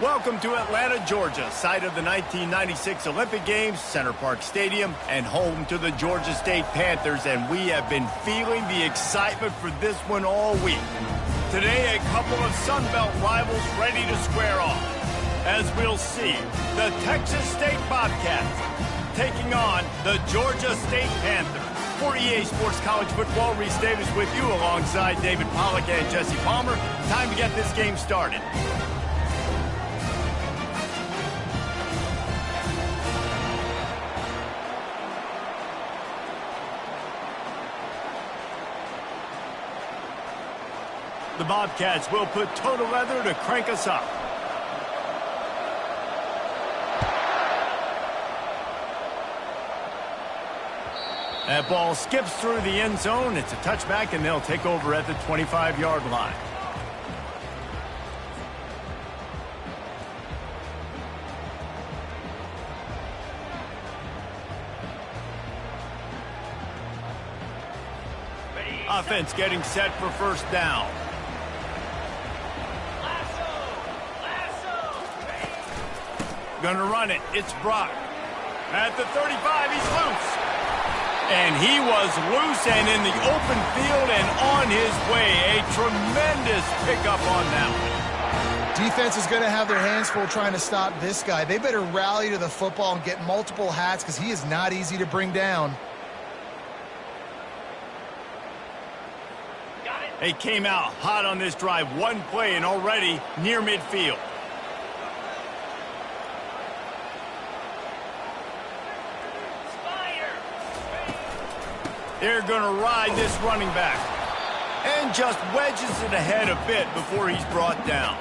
Welcome to Atlanta, Georgia, site of the 1996 Olympic Games, Center Parc Stadium, and home to the Georgia State Panthers, and we have been feeling the excitement for this one all week. Today, a couple of Sun Belt rivals ready to square off. As we'll see, the Texas State Bobcats taking on the Georgia State Panthers. For EA Sports College Football, Reese Davis with you alongside David Pollack and Jesse Palmer. Time to get this game started. The Bobcats will put total leather to crank us up. That ball skips through the end zone. It's a touchback, and they'll take over at the 25-yard line. Offense getting set for first down. Gonna run it. It's Brock. At the 35, he's loose. And he was loose and in the open field and on his way. A tremendous pickup on that one. Defense is going to have their hands full trying to stop this guy. They better rally to the football and get multiple hats because he is not easy to bring down. They came out hot on this drive. One play and already near midfield. They're going to ride this running back. And just wedges it ahead a bit before he's brought down.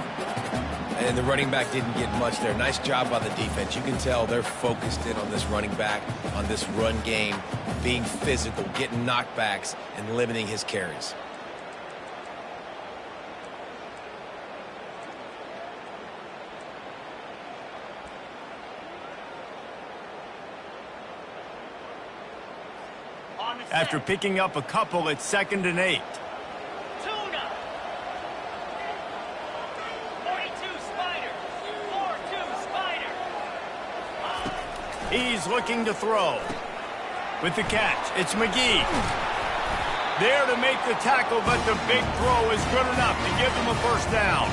And the running back didn't get much there. Nice job by the defense. You can tell they're focused in on this running back, on this run game, being physical, getting knockbacks, and limiting his carries. After picking up a couple, it's 2nd and 8. Tuna. 42 Spider. 4-2 Spider. He's looking to throw. With the catch, it's McGee. There to make the tackle, but the big throw is good enough to give them a first down.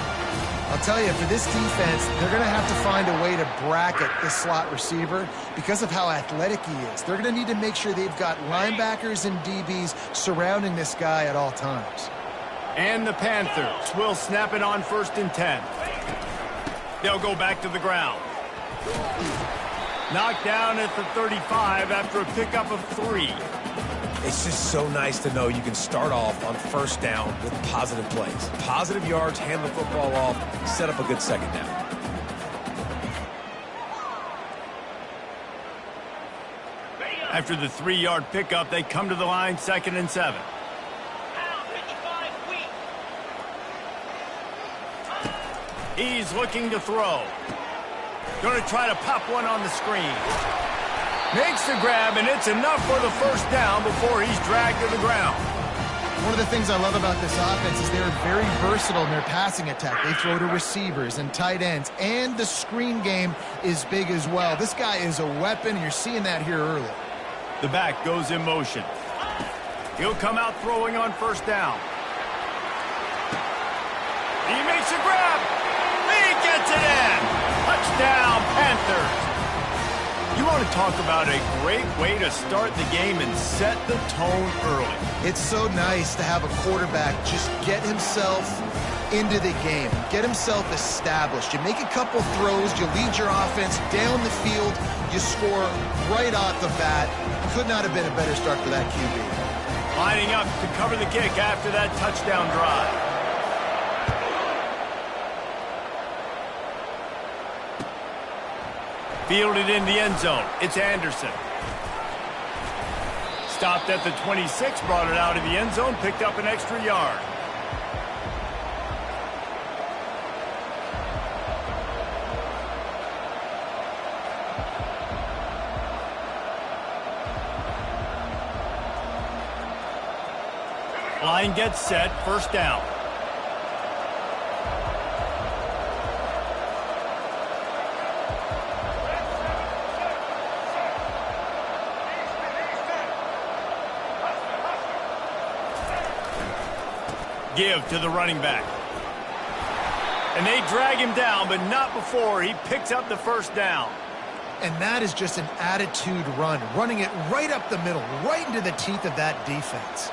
I'll tell you, for this defense, they're going to have to find a way to bracket this slot receiver because of how athletic he is. They're going to need to make sure they've got linebackers and DBs surrounding this guy at all times. And the Panthers will snap it on 1st and 10. They'll go back to the ground. Knocked down at the 35 after a pickup of 3. It's just so nice to know you can start off on first down with positive plays. Positive yards, hand the football off, set up a good second down. After the 3-yard pickup, they come to the line, 2nd and 7. He's looking to throw. Going to try to pop one on the screen. Makes the grab, and it's enough for the first down before he's dragged to the ground. One of the things I love about this offense is they're very versatile in their passing attack. They throw to receivers and tight ends, and the screen game is big as well. This guy is a weapon. You're seeing that here early. The back goes in motion. He'll come out throwing on first down. He makes a grab. He gets it in. Touchdown, Panthers. You want to talk about a great way to start the game and set the tone early. It's so nice to have a quarterback just get himself into the game, get himself established. You make a couple throws, you lead your offense down the field, you score right off the bat. Could not have been a better start for that QB. Lining up to cover the kick after that touchdown drive. Fielded in the end zone. It's Anderson. Stopped at the 26, brought it out of the end zone, picked up an extra yard. Line gets set, first down. give to the running back. And they drag him down, but not before he picks up the first down. And that is just an attitude run, running it right up the middle, right into the teeth of that defense.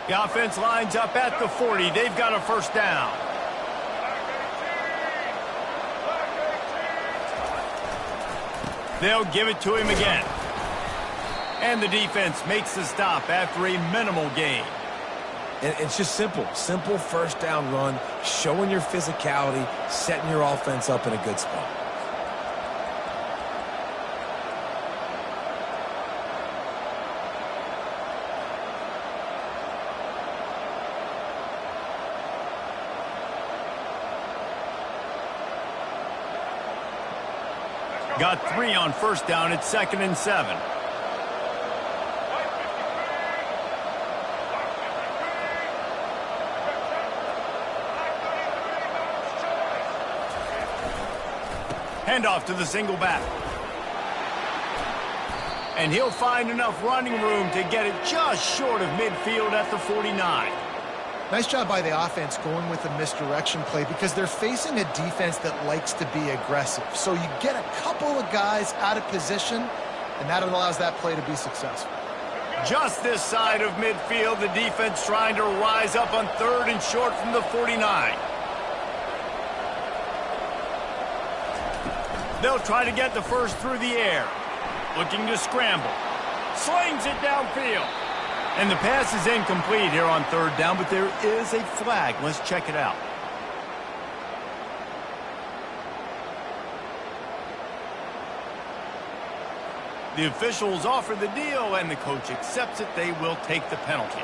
The offense lines up at the 40. They've got a first down. They'll give it to him again. And the defense makes the stop after a minimal gain. And it's just simple. Simple first down run, showing your physicality, setting your offense up in a good spot. Got 3 on first down at 2nd and 7. Handoff to the single back. And he'll find enough running room to get it just short of midfield at the 49. Nice job by the offense going with a misdirection play because they're facing a defense that likes to be aggressive. So you get a couple of guys out of position, and that allows that play to be successful. Just this side of midfield, the defense trying to rise up on 3rd and short from the 49. They'll try to get the first through the air. Looking to scramble. Slings it downfield. And the pass is incomplete here on 3rd down, but there is a flag. Let's check it out. The officials offer the deal, and the coach accepts it. They will take the penalty.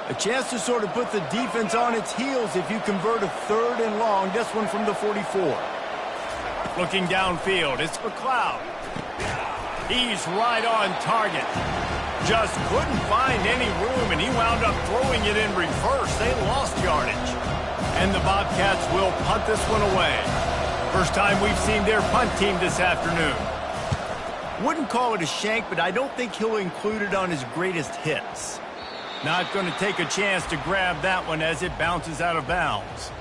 A chance to sort of put the defense on its heels if you convert a 3rd and long. This one from the 44. Looking downfield, it's McLeod. He's right on target. Just couldn't find any room, and he wound up throwing it in reverse. They lost yardage. And the Bobcats will punt this one away. First time we've seen their punt team this afternoon. Wouldn't call it a shank, but I don't think he'll include it on his greatest hits. Not going to take a chance to grab that one as it bounces out of bounds.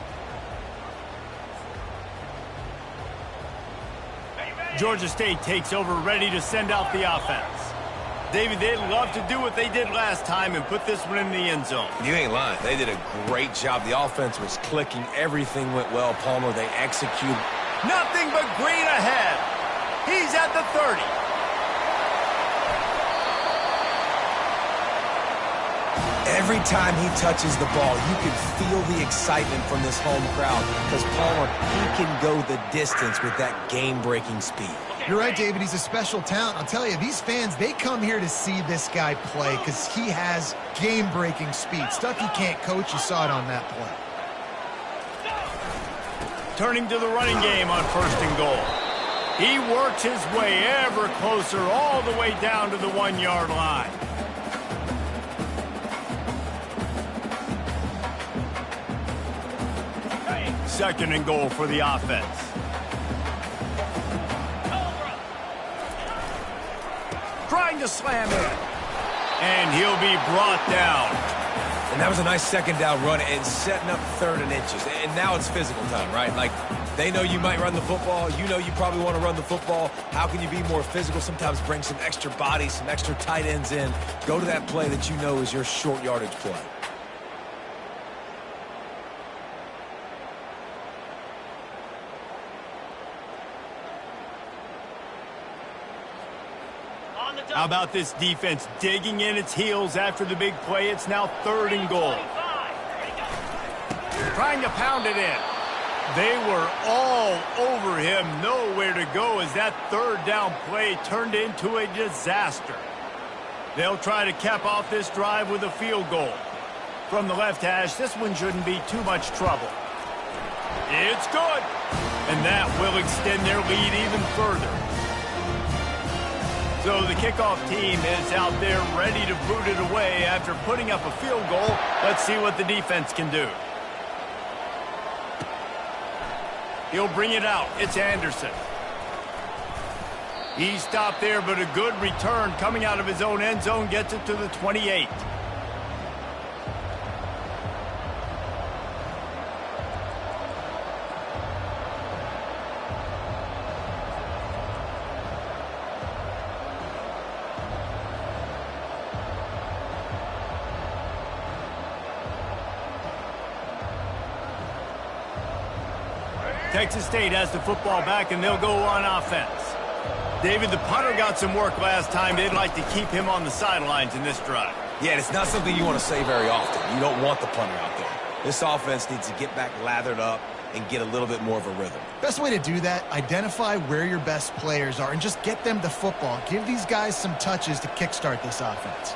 Georgia State takes over, ready to send out the offense. David, they'd love to do what they did last time and put this one in the end zone. You ain't lying. They did a great job. The offense was clicking. Everything went well. Palmer, they executed. Nothing but green ahead. He's at the 30. Every time he touches the ball, you can feel the excitement from this home crowd because Palmer, he can go the distance with that game-breaking speed. You're right, David. He's a special talent. I'll tell you, these fans, they come here to see this guy play because he has game-breaking speed. Stuff you can't coach. You saw it on that play. Turning to the running game on 1st and goal. He works his way ever closer all the way down to the 1-yard line. Second and goal for the offense. Trying to slam it. And he'll be brought down. And that was a nice second down run and setting up 3rd and inches. And now it's physical time, right? Like, they know you might run the football. You know you probably want to run the football. How can you be more physical? Sometimes bring some extra bodies, some extra tight ends in. Go to that play that you know is your short yardage play. How about this defense digging in its heels after the big play? It's now 3rd and goal. Trying to pound it in. They were all over him. Nowhere to go as that 3rd down play turned into a disaster. They'll try to cap off this drive with a field goal. From the left hash, this one shouldn't be too much trouble. It's good. And that will extend their lead even further. So the kickoff team is out there ready to boot it away after putting up a field goal. Let's see what the defense can do. He'll bring it out. It's Anderson. He stopped there, but a good return coming out of his own end zone gets it to the 28. Texas State has the football back, and they'll go on offense. David, the punter got some work last time. They'd like to keep him on the sidelines in this drive. Yeah, and it's not something you want to say very often. You don't want the punter out there. This offense needs to get back lathered up and get a little bit more of a rhythm. Best way to do that, identify where your best players are and just get them the football. Give these guys some touches to kickstart this offense.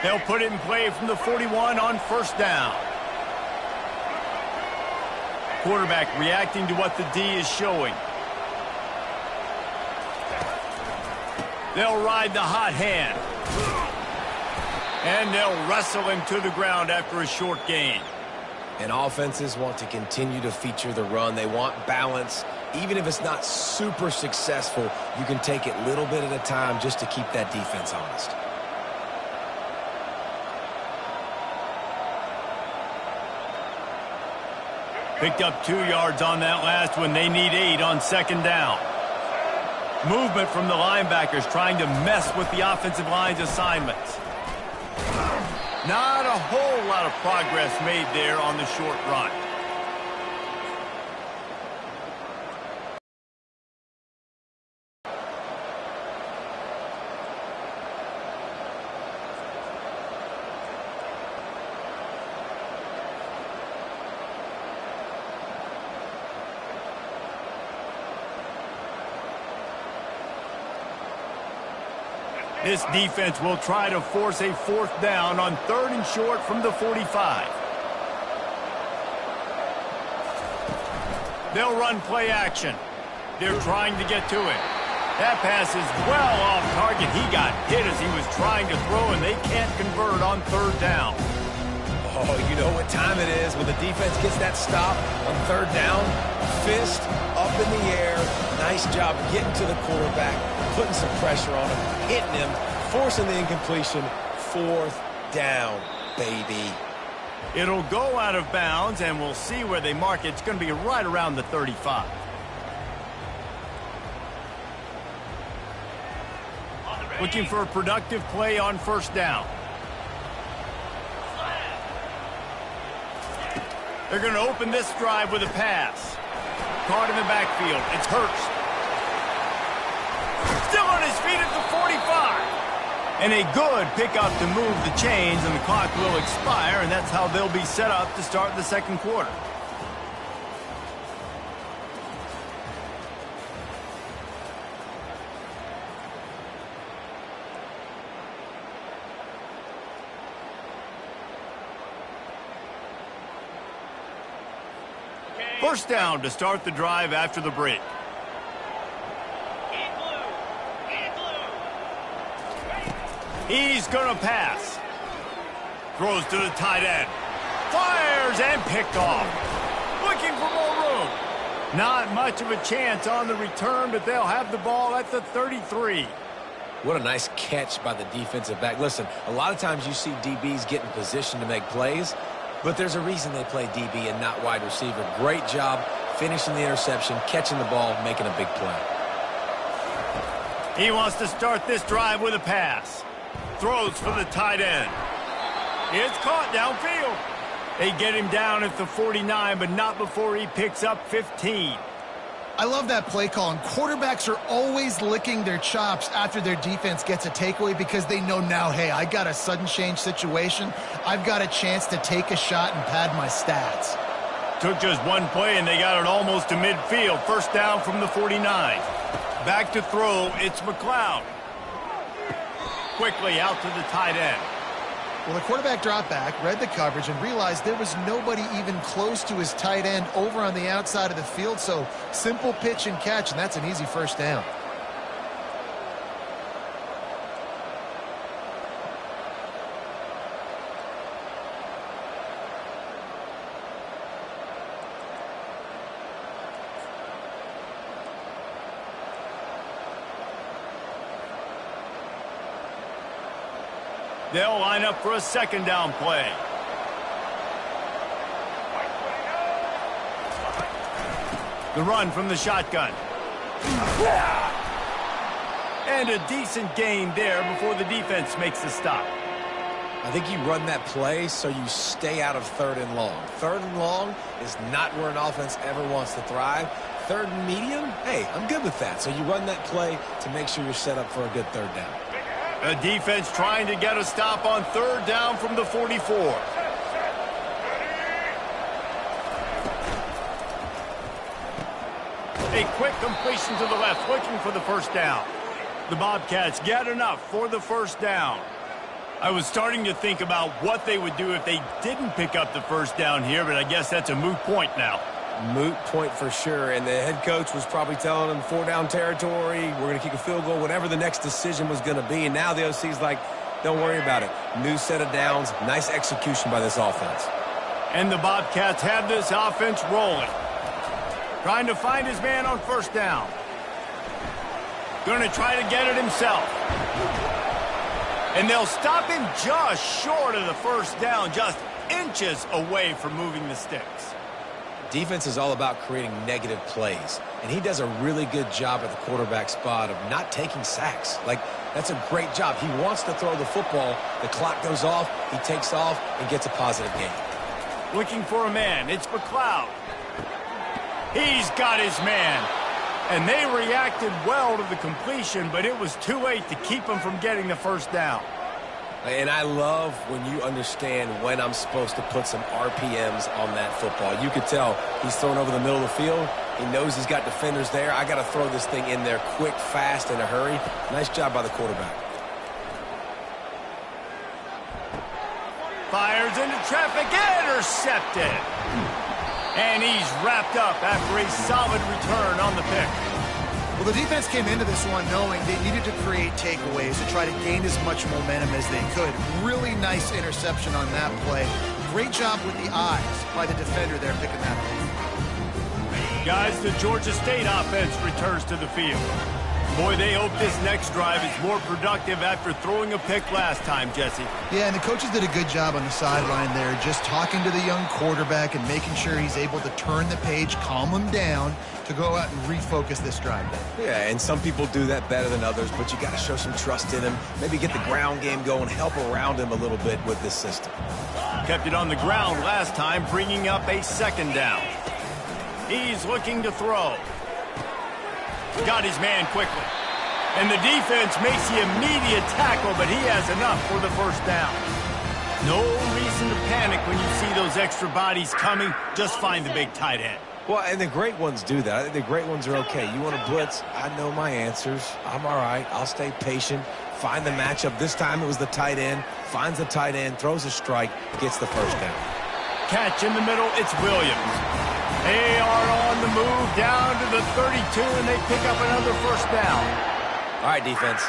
They'll put it in play from the 41 on first down. Quarterback reacting to what the D is showing. They'll ride the hot hand. And they'll wrestle him to the ground after a short gain. And offenses want to continue to feature the run. They want balance. Even if it's not super successful, you can take it little bit at a time just to keep that defense honest. Picked up 2 yards on that last one. They need 8 on second down. Movement from the linebackers trying to mess with the offensive line's assignments. Not a whole lot of progress made there on the short run. This defense will try to force a fourth down on 3rd and short from the 45. They'll run play action. They're trying to get to it. That pass is well off target. He got hit as he was trying to throw, and they can't convert on 3rd down. Oh, you know what time it is when the defense gets that stop on 3rd down. Fist up in the air. Nice job getting to the quarterback, putting some pressure on him, hitting him, forcing the incompletion. 4th down, baby. It'll go out of bounds, and we'll see where they mark it. It's going to be right around the 35. Looking for a productive play on first down. They're going to open this drive with a pass. Caught in the backfield. It's Hurst. Still on his feet at the 45. And a good pickup to move the chains, and the clock will expire, and that's how they'll be set up to start the second quarter. First down to start the drive after the break. He's going to pass. Throws to the tight end. Fires and picked off. Looking for more room. Not much of a chance on the return, but they'll have the ball at the 33. What a nice catch by the defensive back. Listen, a lot of times you see DBs get in position to make plays, but there's a reason they play DB and not wide receiver. Great job finishing the interception, catching the ball, making a big play. He wants to start this drive with a pass. Throws for the tight end. It's caught downfield. They get him down at the 49, but not before he picks up 15. I love that play call, and quarterbacks are always licking their chops after their defense gets a takeaway because they know now, hey, I got a sudden change situation. I've got a chance to take a shot and pad my stats. Took just one play, and they got it almost to midfield. First down from the 49. Back to throw, it's McLeod. Quickly out to the tight end. Well, the quarterback dropped back, read the coverage, and realized there was nobody even close to his tight end over on the outside of the field. So simple pitch and catch, and that's an easy first down. They'll line up for a second down play. The run from the shotgun. And a decent gain there before the defense makes the stop. I think you run that play so you stay out of 3rd and long. 3rd and long is not where an offense ever wants to thrive. 3rd and medium, hey, I'm good with that. So you run that play to make sure you're set up for a good 3rd down. A defense trying to get a stop on 3rd down from the 44. A quick completion to the left, looking for the first down. The Bobcats get enough for the first down. I was starting to think about what they would do if they didn't pick up the first down here, but I guess that's a moot point now. Moot point for sure, and the head coach was probably telling them 4-down territory, we're going to kick a field goal, whatever the next decision was going to be, and now the OC's like, don't worry about it. New set of downs, nice execution by this offense. And the Bobcats have this offense rolling. Trying to find his man on first down. Going to try to get it himself. And they'll stop him just short of the first down, just inches away from moving the sticks. Defense is all about creating negative plays, and he does a really good job at the quarterback spot of not taking sacks. Like, that's a great job. He wants to throw the football. The clock goes off, he takes off, and gets a positive gain. Looking for a man. It's McLeod. He's got his man. And they reacted well to the completion, but it was too late to keep him from getting the first down. And I love when you understand when I'm supposed to put some RPMs on that football. You could tell he's throwing over the middle of the field. He knows he's got defenders there. I got to throw this thing in there quick, fast, in a hurry. Nice job by the quarterback. Fires into traffic, intercepted. And he's wrapped up after a solid return on the pick. Well, the defense came into this one knowing they needed to create takeaways to try to gain as much momentum as they could. Really nice interception on that play. Great job with the eyes by the defender there picking that up. Guys, the Georgia State offense returns to the field. Boy, they hope this next drive is more productive after throwing a pick last time, Jesse. Yeah, and the coaches did a good job on the sideline there, just talking to the young quarterback and making sure he's able to turn the page, calm him down, to go out and refocus this drive. Yeah, and some people do that better than others, but you got to show some trust in him. Maybe get the ground game going, help around him a little bit with this system. Kept it on the ground last time, bringing up a second down. He's looking to throw. Got his man quickly. And the defense makes the immediate tackle, but he has enough for the first down. No reason to panic when you see those extra bodies coming. Just find the big tight end. Well, and the great ones do that. I think the great ones are okay. You want to blitz? I know my answers. I'm all right. I'll stay patient. Find the matchup. This time it was the tight end. Finds the tight end, throws a strike, gets the first down. Catch in the middle. It's Williams. They are on the move down to the 32, and they pick up another first down. All right, defense.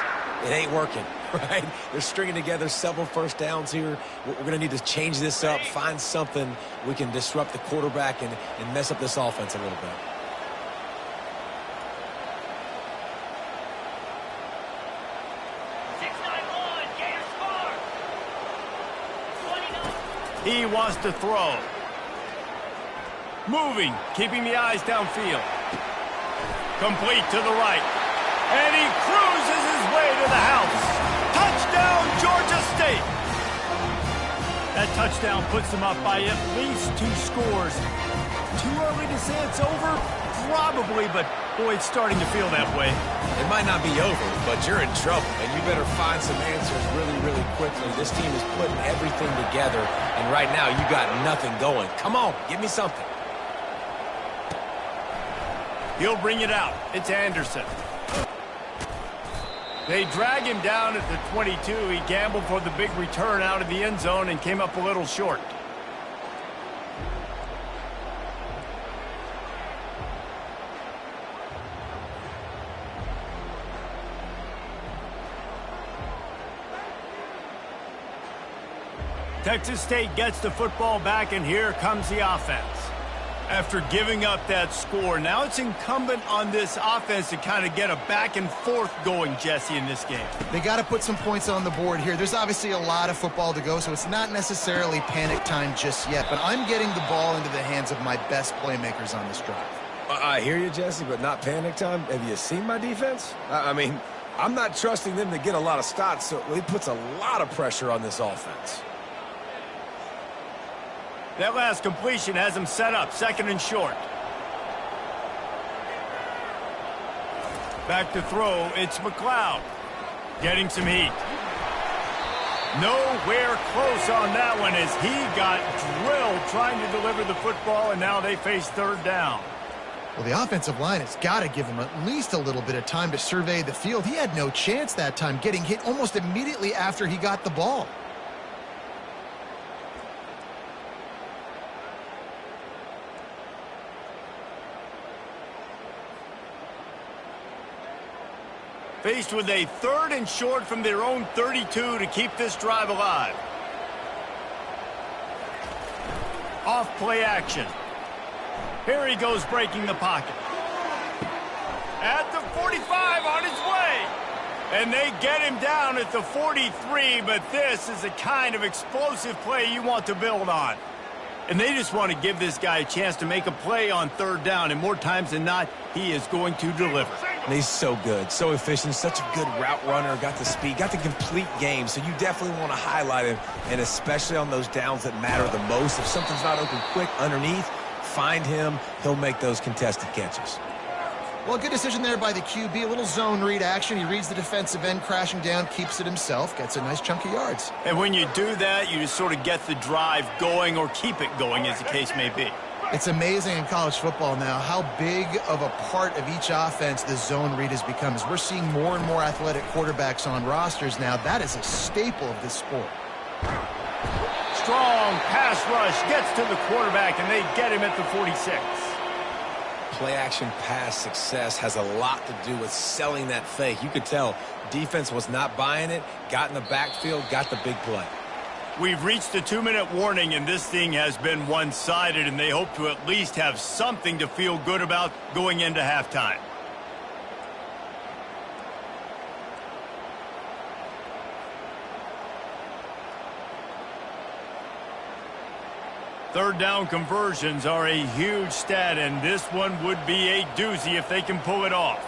It ain't working, right? They're stringing together several first downs here. We're going to need to change this up, find something we can disrupt the quarterback and mess up this offense a little bit. He wants to throw. Moving, keeping the eyes downfield. Complete to the right. And he cruises his way to the house. Touchdown, Georgia State. That touchdown puts them up by at least 2 scores. Too early to say it's over? Probably, but boy, it's starting to feel that way. It might not be over, but you're in trouble, and you better find some answers really, really quickly. This team is putting everything together, and right now you got nothing going. Come on, give me something. He'll bring it out. It's Anderson. They drag him down at the 22. He gambled for the big return out of the end zone and came up a little short. Texas State gets the football back, and here comes the offense. After giving up that score, now it's incumbent on this offense to kind of get a back and forth going, Jesse, in this game. They got to put some points on the board here. There's obviously a lot of football to go, so it's not necessarily panic time just yet, but I'm getting the ball into the hands of my best playmakers on this drive. I hear you, Jesse, but not panic time. Have you seen my defense? I mean, I'm not trusting them to get a lot of stops, so it puts a lot of pressure on this offense. That last completion has him set up, 2nd and short. Back to throw, it's McLeod. Getting some heat. Nowhere close on that one as he got drilled trying to deliver the football, and now they face 3rd down. Well, the offensive line has got to give him at least a little bit of time to survey the field. He had no chance that time, getting hit almost immediately after he got the ball. Faced with a 3rd and short from their own 32 to keep this drive alive. Off play action. Here he goes breaking the pocket. At the 45 on his way. And they get him down at the 43, but this is the kind of explosive play you want to build on. And they just want to give this guy a chance to make a play on 3rd down, and more times than not, he is going to deliver. And he's so good, so efficient, such a good route runner, got the speed, got the complete game, so you definitely want to highlight him, and especially on those downs that matter the most. If something's not open quick underneath, find him. He'll make those contested catches. Well, good decision there by the QB. A little zone read action. He reads the defensive end crashing down, keeps it himself, gets a nice chunk of yards. And when you do that, you just sort of get the drive going or keep it going, as the case may be. It's amazing in college football now how big of a part of each offense the zone read has become. As we're seeing more and more athletic quarterbacks on rosters now, that is a staple of this sport. Strong pass rush gets to the quarterback, and they get him at the 46. Play-action pass success has a lot to do with selling that fake. You could tell defense was not buying it, got in the backfield, got the big play. We've reached the 2-minute warning, and this thing has been one-sided, and they hope to at least have something to feel good about going into halftime. Third down conversions are a huge stat, and this one would be a doozy if they can pull it off.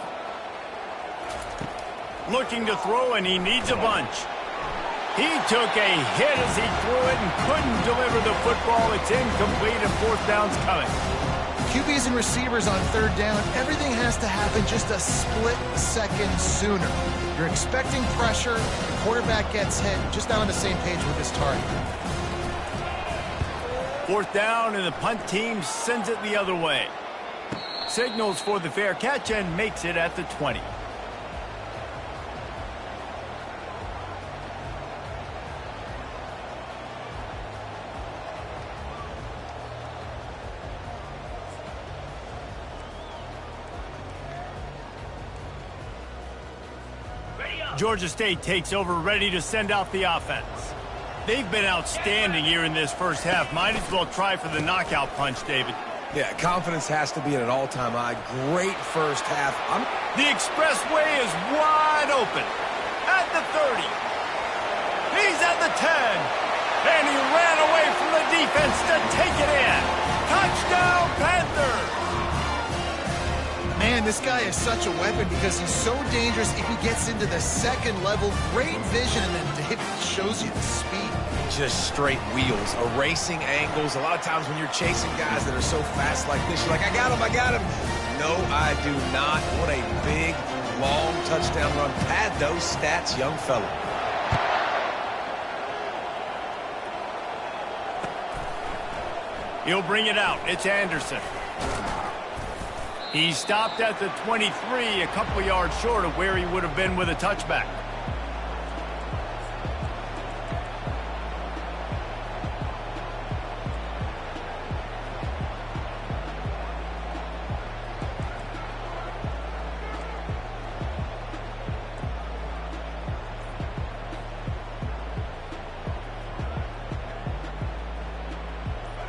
Looking to throw, and he needs a bunch. He took a hit as he threw it and couldn't deliver the football. It's incomplete, and 4th down's coming. QBs and receivers on 3rd down, everything has to happen just a split second sooner. You're expecting pressure, the quarterback gets hit, just not on the same page with his target. 4th down, and the punt team sends it the other way. Signals for the fair catch and makes it at the 20. Georgia State takes over, ready to send out the offense. They've been outstanding here in this first half. Might as well try for the knockout punch, David. Yeah, confidence has to be at an all-time high. Great first half. The expressway is wide open. At the 30. He's at the 10. And he ran away from the defense to take it in. Touchdown, Panthers! Man, this guy is such a weapon because he's so dangerous if he gets into the second level. Great vision, and then David shows you the speed. Just straight wheels, erasing angles. A lot of times when you're chasing guys that are so fast like this, you're like, I got him, I got him. No, I do not. What a big, long touchdown run. Pad those stats, young fella. He'll bring it out. It's Anderson. He stopped at the 23, a couple yards short of where he would have been with a touchback.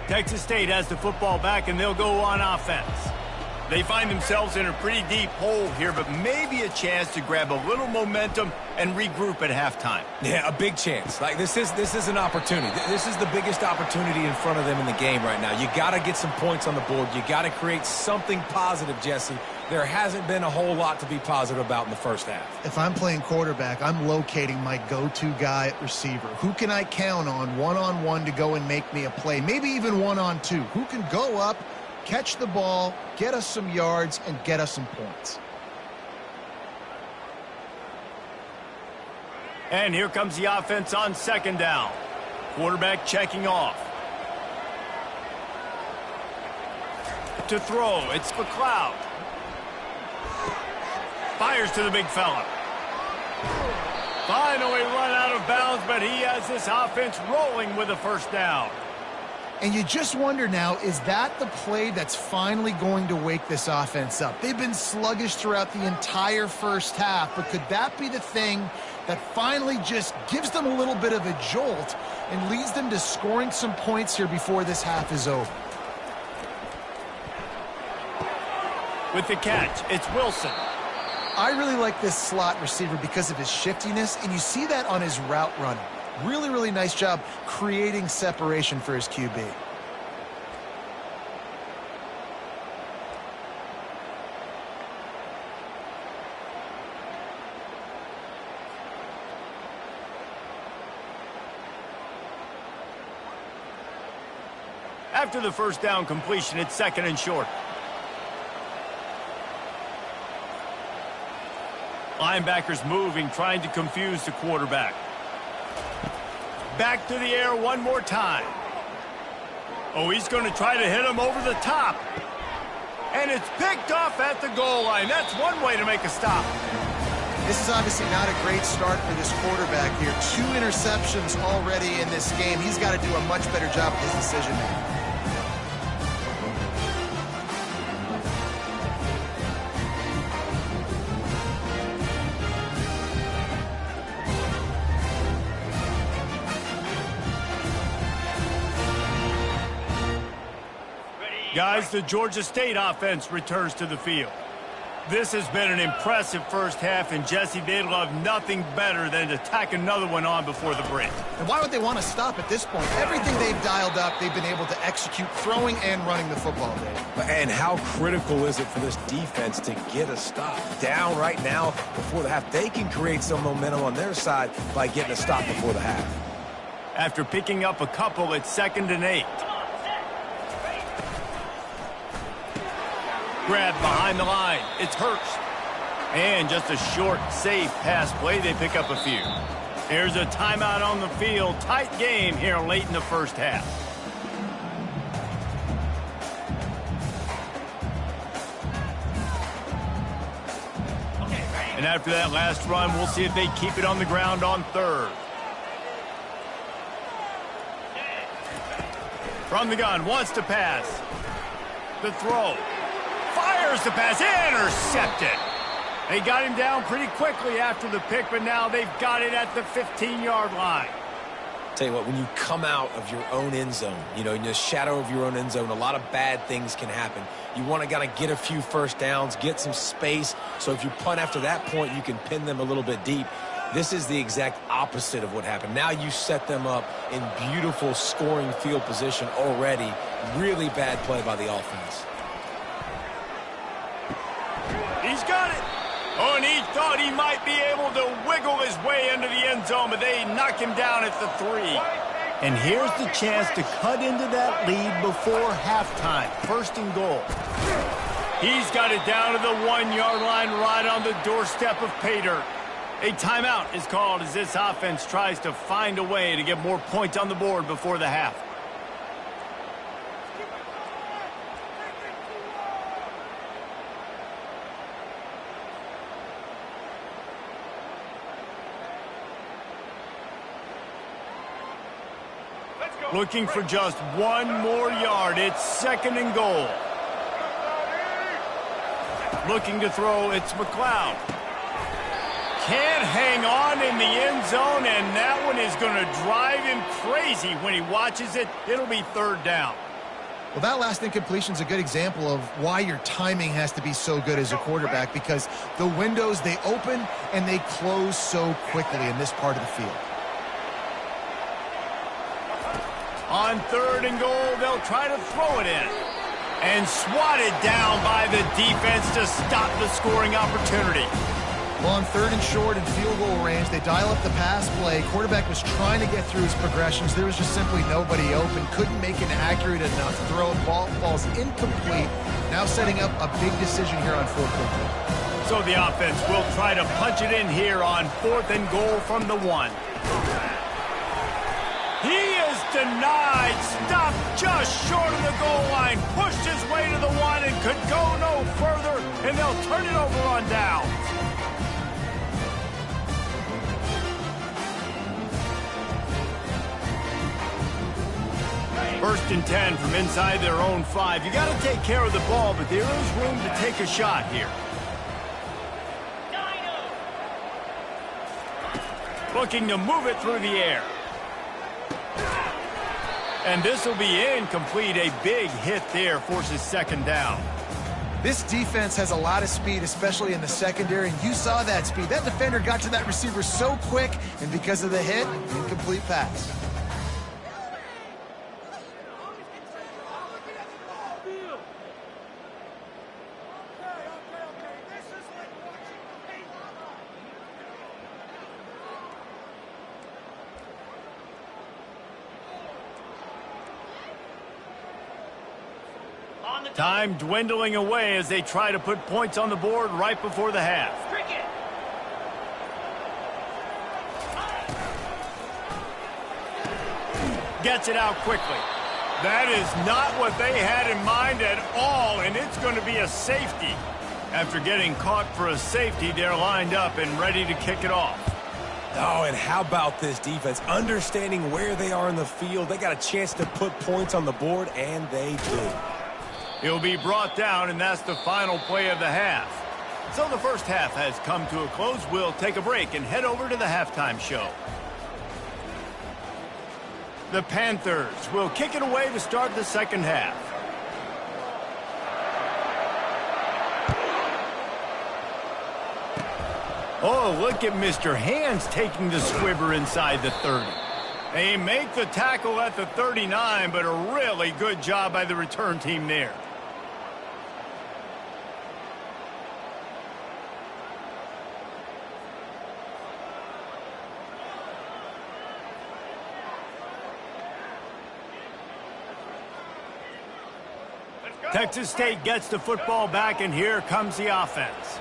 Texas State has the football back, and they'll go on offense. They find themselves in a pretty deep hole here, but maybe a chance to grab a little momentum and regroup at halftime. Yeah, a big chance. Like this is an opportunity. This is the biggest opportunity in front of them in the game right now. You got to get some points on the board. You got to create something positive, Jesse. There hasn't been a whole lot to be positive about in the first half. If I'm playing quarterback, I'm locating my go-to guy at receiver. Who can I count on one-on-one to go and make me a play? Maybe even one-on-two. Who can go up, catch the ball, get us some yards, and get us some points? And here comes the offense on second down. Quarterback checking off. To throw, it's McLeod. Fires to the big fella. Finally run out of bounds, but he has this offense rolling with a first down. And you just wonder now, is that the play that's finally going to wake this offense up? They've been sluggish throughout the entire first half, but could that be the thing that finally just gives them a little bit of a jolt and leads them to scoring some points here before this half is over? With the catch, it's Wilson. I really like this slot receiver because of his shiftiness, and you see that on his route running. Really, really nice job creating separation for his QB. After the first down completion, it's second and short. Linebackers moving, trying to confuse the quarterback. Back to the air one more time. Oh, he's going to try to hit him over the top. And it's picked off at the goal line. That's one way to make a stop. This is obviously not a great start for this quarterback here. 2 interceptions already in this game. He's got to do a much better job with his decision-making. Guys, the Georgia State offense returns to the field. This has been an impressive first half, and Jesse, they'd love nothing better than to tack another one on before the break. And why would they want to stop at this point? Everything they've dialed up, they've been able to execute throwing and running the football. And how critical is it for this defense to get a stop? Down right now before the half. They can create some momentum on their side by getting a stop before the half. After picking up a couple, it's 2nd and 8. Grab behind the line. It's Hurst. And just a short, safe pass play. They pick up a few. There's a timeout on the field. Tight game here late in the first half. And after that last run, we'll see if they keep it on the ground on 3rd. From the gun, wants to pass. The throw. Fires the pass, intercepted. They got him down pretty quickly after the pick, but now they've got it at the 15-yard line. Tell you what, when you come out of your own end zone, you know, in the shadow of your own end zone, a lot of bad things can happen. You want to kind of get a few first downs, get some space, so if you punt after that point, you can pin them a little bit deep. This is the exact opposite of what happened. Now you set them up in beautiful scoring field position already. Really bad play by the offense. He's got it. Oh, and he thought he might be able to wiggle his way into the end zone, but they knock him down at the 3. And here's the chance to cut into that lead before halftime. 1st and goal. He's got it down to the 1-yard line right on the doorstep of pay dirt. A timeout is called as this offense tries to find a way to get more points on the board before the half. Looking for just one more yard. It's 2nd and goal. Looking to throw, it's McLeod. Can't hang on in the end zone, and that one is going to drive him crazy when he watches it. It'll be 3rd down. Well, that last incompletion is a good example of why your timing has to be so good as a quarterback, because the windows, they open and they close so quickly in this part of the field. On 3rd and goal, they'll try to throw it in. And swatted down by the defense to stop the scoring opportunity. Well, on 3rd and short and field goal range, they dial up the pass play. Quarterback was trying to get through his progressions. There was just simply nobody open. Couldn't make an accurate enough throw. Ball's incomplete. Now setting up a big decision here on 4th and goal. So the offense will try to punch it in here on 4th and goal from the 1. He is denied. Stopped just short of the goal line. Pushed his way to the 1 and could go no further. And they'll turn it over on downs. 1st and 10 from inside their own 5. You got to take care of the ball, but there is room to take a shot here. Looking to move it through the air. And this will be incomplete. A big hit there forces 2nd down. This defense has a lot of speed, especially in the secondary, and you saw that speed. That defender got to that receiver so quick, and because of the hit, incomplete pass. Time dwindling away as they try to put points on the board right before the half. Gets it out quickly. That is not what they had in mind at all, and it's going to be a safety. After getting caught for a safety, they're lined up and ready to kick it off. Oh, and how about this defense? Understanding where they are in the field. They got a chance to put points on the board, and they do. He'll be brought down, and that's the final play of the half. So the first half has come to a close. We'll take a break and head over to the halftime show. The Panthers will kick it away to start the 2nd half. Oh, look at Mr. Hands taking the squibber inside the 30. They make the tackle at the 39, but a really good job by the return team there. Texas State gets the football back, and here comes the offense.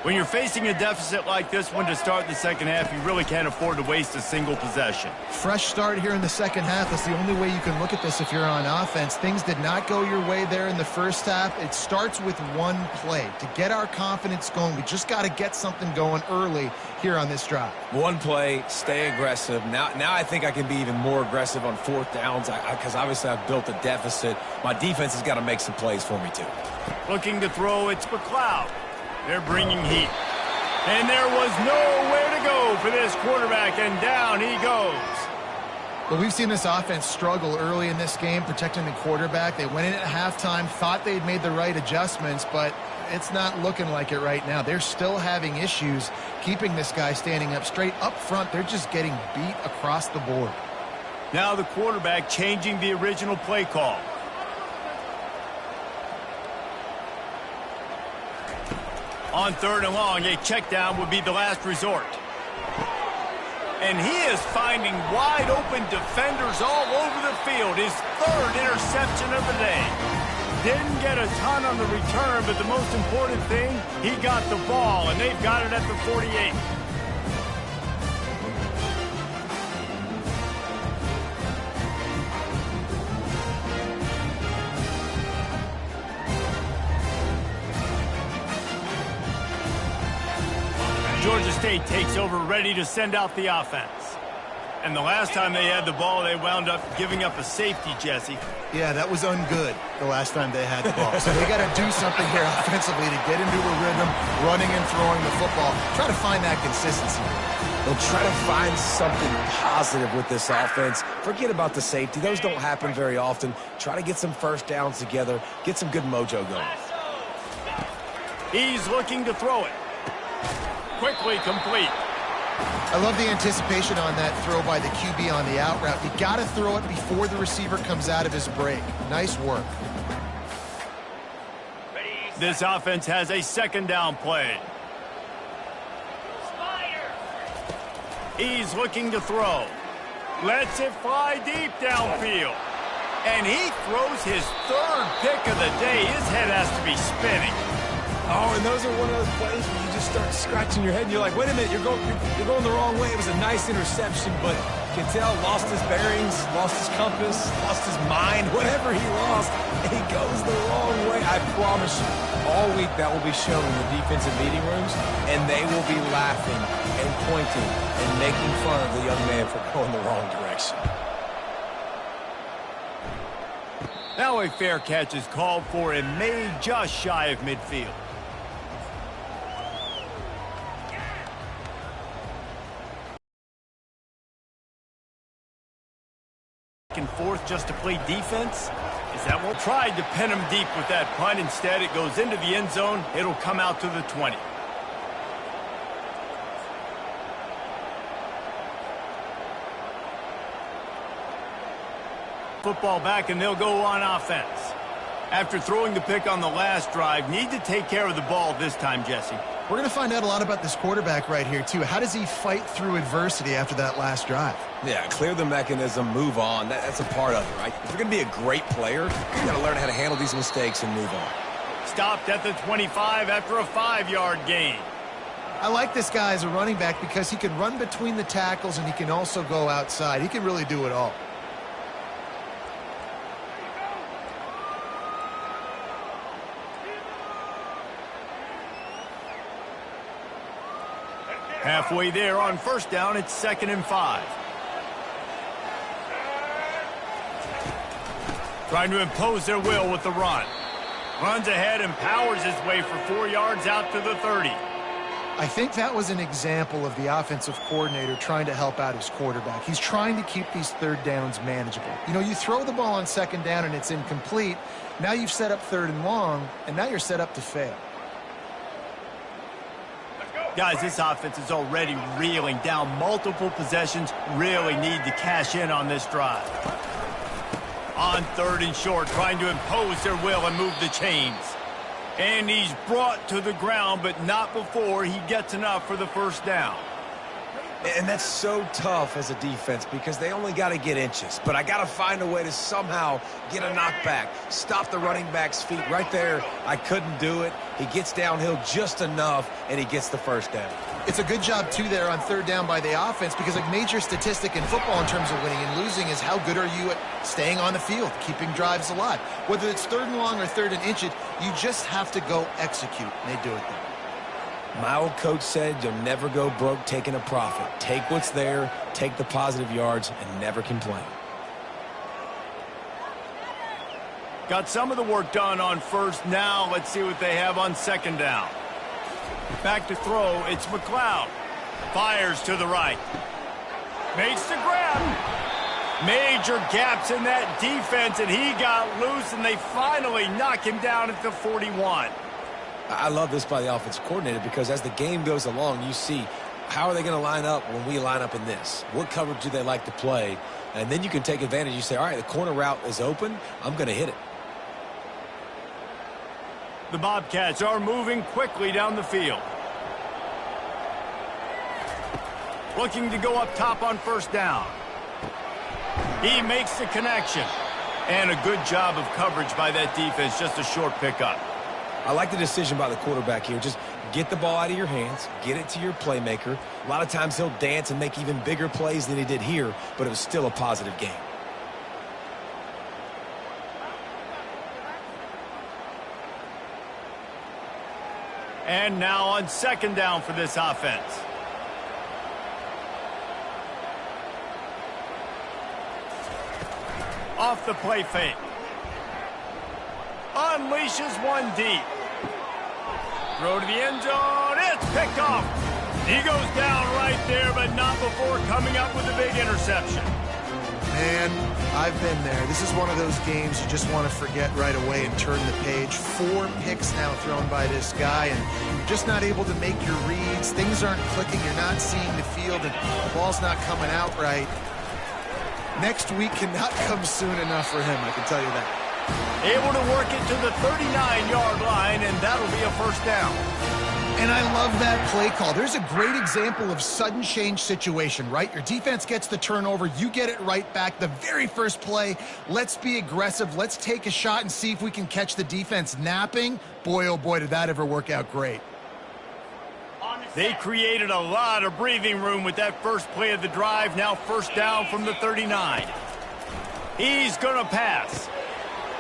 When you're facing a deficit like this one to start the 2nd half, you really can't afford to waste a single possession. Fresh start here in the 2nd half. That's the only way you can look at this if you're on offense. Things did not go your way there in the first half. It starts with one play. To get our confidence going, we just got to get something going early here on this drive. One play, stay aggressive. Now I think I can be even more aggressive on 4th downs because obviously I've built a deficit. My defense has got to make some plays for me too. Looking to throw, it's McLeod. They're bringing heat. And there was nowhere to go for this quarterback, and down he goes. Well, we've seen this offense struggle early in this game, protecting the quarterback. They went in at halftime, thought they'd made the right adjustments, but it's not looking like it right now. They're still having issues keeping this guy standing up straight. Up front, they're just getting beat across the board. Now the quarterback changing the original play call. On 3rd and long, a check down would be the last resort. And he is finding wide open defenders all over the field. His 3rd interception of the day. Didn't get a ton on the return, but the most important thing, he got the ball, and they've got it at the 48. Georgia State takes over, ready to send out the offense. And the last time they had the ball, they wound up giving up a safety, Jesse. Yeah, that was ungood the last time they had the ball. So they got to do something here offensively to get into a rhythm, running and throwing the football. Try to find that consistency. They'll try to find something positive with this offense. Forget about the safety. Those don't happen very often. Try to get some first downs together, get some good mojo going. He's looking to throw it. Quickly complete. I love the anticipation on that throw by the QB on the out route. You got to throw it before the receiver comes out of his break. Nice work. This offense has a second down play. He's looking to throw. Lets it fly deep downfield. And he throws his third pick of the day. His head has to be spinning. Oh, and those are one of those plays where you just start scratching your head and you're like, wait a minute, you're going the wrong way. It was a nice interception, but you can tell lost his bearings, lost his compass, lost his mind, whatever he lost, and he goes the wrong way. I promise you, all week that will be shown in the defensive meeting rooms, and they will be laughing and pointing and making fun of the young man for going the wrong direction. Now a fair catch is called for and made just shy of midfield. And forth just to play defense? Is that what tried to pin him deep with that punt? Instead, it goes into the end zone. It'll come out to the 20. Football back, and they'll go on offense. After throwing the pick on the last drive, need to take care of the ball this time, Jesse. We're going to find out a lot about this quarterback right here, too. How does he fight through adversity after that last drive? Yeah, clear the mechanism, move on. That's a part of it, right? If you're going to be a great player, you got to learn how to handle these mistakes and move on. Stopped at the 25 after a 5-yard gain. I like this guy as a running back because he can run between the tackles and he can also go outside. He can really do it all. Halfway there on first down, it's 2nd and 5. Trying to impose their will with the run. Runs ahead and powers his way for 4 yards out to the 30. I think that was an example of the offensive coordinator trying to help out his quarterback. He's trying to keep these third downs manageable. You know, you throw the ball on 2nd down and it's incomplete. Now you've set up 3rd and long, and now you're set up to fail. Guys, this offense is already reeling down multiple possessions. Really need to cash in on this drive. On 3rd and short, trying to impose their will and move the chains. And he's brought to the ground, but not before he gets enough for the first down. And that's so tough as a defense because they only got to get inches. But I got to find a way to somehow get a knockback, stop the running back's feet right there. I couldn't do it. He gets downhill just enough, and he gets the first down. It's a good job, too, there on 3rd down by the offense because a major statistic in football in terms of winning and losing is how good are you at staying on the field, keeping drives alive. Whether it's 3rd and long or 3rd and inches, you just have to go execute, and they do it there. My old coach said you'll never go broke taking a profit. Take what's there, take the positive yards, and never complain. Got some of the work done on first. Now let's see what they have on 2nd down. Back to throw, it's McLeod. Fires to the right. Makes the grab. Major gaps in that defense, and he got loose, and they finally knock him down at the 41. I love this by the offensive coordinator because as the game goes along, you see how are they going to line up when we line up in this? What coverage do they like to play? And then you can take advantage. You say, all right, the corner route is open. I'm going to hit it. The Bobcats are moving quickly down the field. Looking to go up top on first down. He makes the connection. And a good job of coverage by that defense. Just a short pickup. I like the decision by the quarterback here. Just get the ball out of your hands, get it to your playmaker. A lot of times he'll dance and make even bigger plays than he did here, but it was still a positive game. And now on 2nd down for this offense. Off the play fake. Unleashes one deep. Throw to the end zone. It's picked off. He goes down right there, but not before coming up with a big interception. Man, I've been there. This is one of those games you just want to forget right away and turn the page. 4 picks now thrown by this guy, and you're just not able to make your reads. Things aren't clicking. You're not seeing the field, and the ball's not coming out right. Next week cannot come soon enough for him, I can tell you that. Able to work it to the 39-yard line, and that'll be a first down. And I love that play call. There's a great example of sudden change situation, right? Your defense gets the turnover. You get it right back. The very first play, let's be aggressive. Let's take a shot and see if we can catch the defense napping. Boy, oh boy, did that ever work out great. They created a lot of breathing room with that first play of the drive. Now first down from the 39. He's going to pass.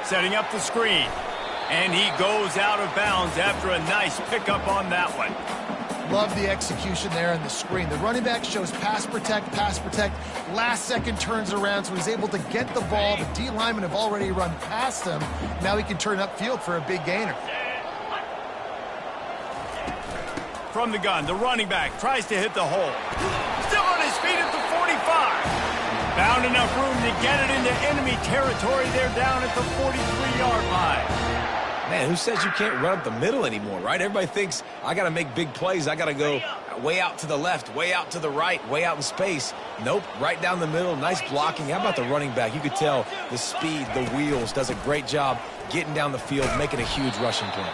Setting up the screen. And he goes out of bounds after a nice pickup on that one. Love the execution there on the screen. The running back shows pass protect, last second turns around, so he's able to get the ball. The D linemen have already run past him. Now he can turn upfield for a big gainer. From the gun, the running back tries to hit the hole. Still on his feet at the 45. Found enough room to get it into enemy territory. They're down at the 43-yard line. Man, who says you can't run up the middle anymore, right? Everybody thinks I got to make big plays. I got to go way out to the left, way out to the right, way out in space. Nope, right down the middle. Nice blocking. How about the running back? You could tell the speed, the wheels, does a great job getting down the field, making a huge rushing play.